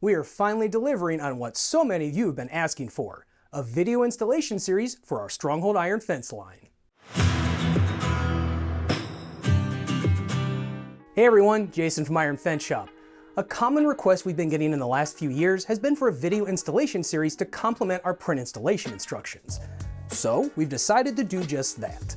We are finally delivering on what so many of you have been asking for, a video installation series for our Stronghold Iron fence line. Hey everyone, Jason from Iron Fence Shop. A common request we've been getting in the last few years has been for a video installation series to complement our print installation instructions. So we've decided to do just that.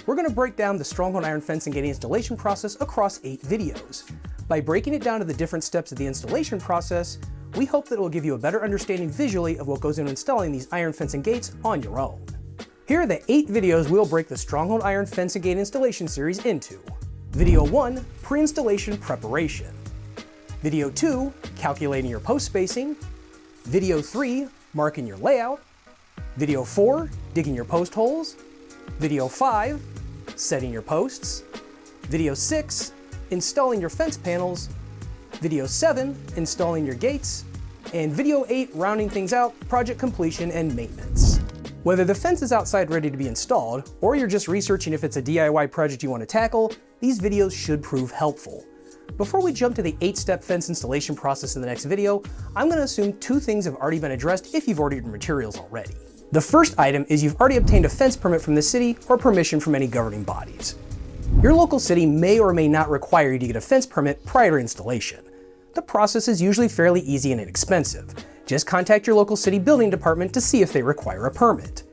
We're going to break down the Stronghold Iron fence and gate installation process across 8 videos. By breaking it down to the different steps of the installation process, we hope that it will give you a better understanding visually of what goes into installing these iron fence and gates on your own. Here are the 8 videos we'll break the Stronghold Iron fence and gate installation series into. Video 1, pre-installation preparation. Video 2, calculating your post spacing. Video 3, marking your layout. Video 4, digging your post holes. Video 5, setting your posts. Video 6, installing your fence panels. Video 7, installing your gates. And video 8, rounding things out, project completion and maintenance. Whether the fence is outside ready to be installed, or you're just researching if it's a DIY project you want to tackle, these videos should prove helpful. Before we jump to the 8-step fence installation process in the next video, I'm going to assume 2 things have already been addressed if you've ordered your materials already. The first item is you've already obtained a fence permit from the city or permission from any governing bodies. Your local city may or may not require you to get a fence permit prior to installation. The process is usually fairly easy and inexpensive. Just contact your local city building department to see if they require a permit.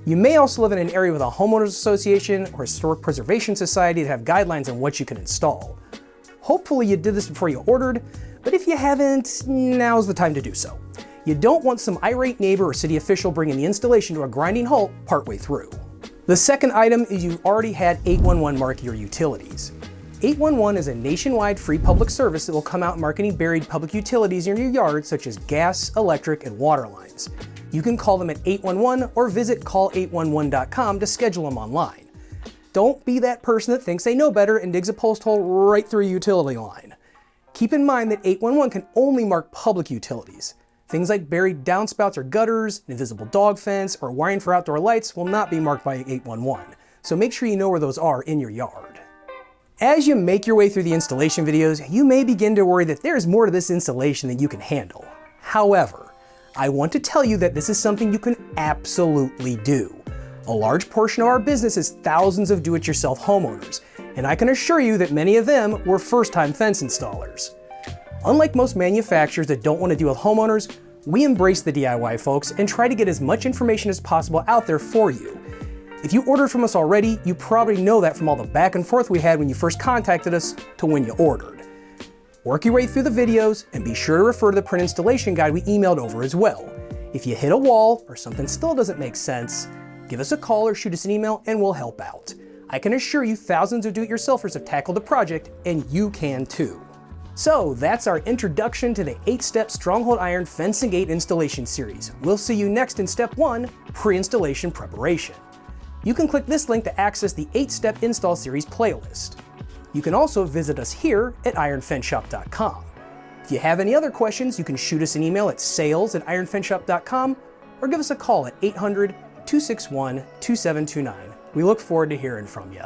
You may also live in an area with a homeowners association or historic preservation society that have guidelines on what you can install. Hopefully you did this before you ordered, but if you haven't, now's the time to do so. You don't want some irate neighbor or city official bringing the installation to a grinding halt partway through. The second item is you've already had 811 mark your utilities. 811 is a nationwide free public service that will come out marking buried public utilities in your yard, such as gas, electric, and water lines. You can call them at 811 or visit call811.com to schedule them online. Don't be that person that thinks they know better and digs a post hole right through a utility line. Keep in mind that 811 can only mark public utilities. Things like buried downspouts or gutters, an invisible dog fence, or wiring for outdoor lights will not be marked by 811, so make sure you know where those are in your yard. As you make your way through the installation videos, you may begin to worry that there's more to this installation than you can handle. However, I want to tell you that this is something you can absolutely do. A large portion of our business is thousands of do-it-yourself homeowners, and I can assure you that many of them were first-time fence installers. Unlike most manufacturers that don't want to deal with homeowners, we embrace the DIY folks and try to get as much information as possible out there for you. If you ordered from us already, you probably know that from all the back and forth we had when you first contacted us to when you ordered. Work your way through the videos and be sure to refer to the print installation guide we emailed over as well. If you hit a wall or something still doesn't make sense, give us a call or shoot us an email and we'll help out. I can assure you thousands of do-it-yourselfers have tackled the project and you can too. So that's our introduction to the 8-step Stronghold Iron fence and gate installation series. We'll see you next in step 1, pre-installation preparation. You can click this link to access the 8-step install series playlist. You can also visit us here at ironfenceshop.com. If you have any other questions, you can shoot us an email at sales@ironfenceshop.com or give us a call at 800-261-2729. We look forward to hearing from you.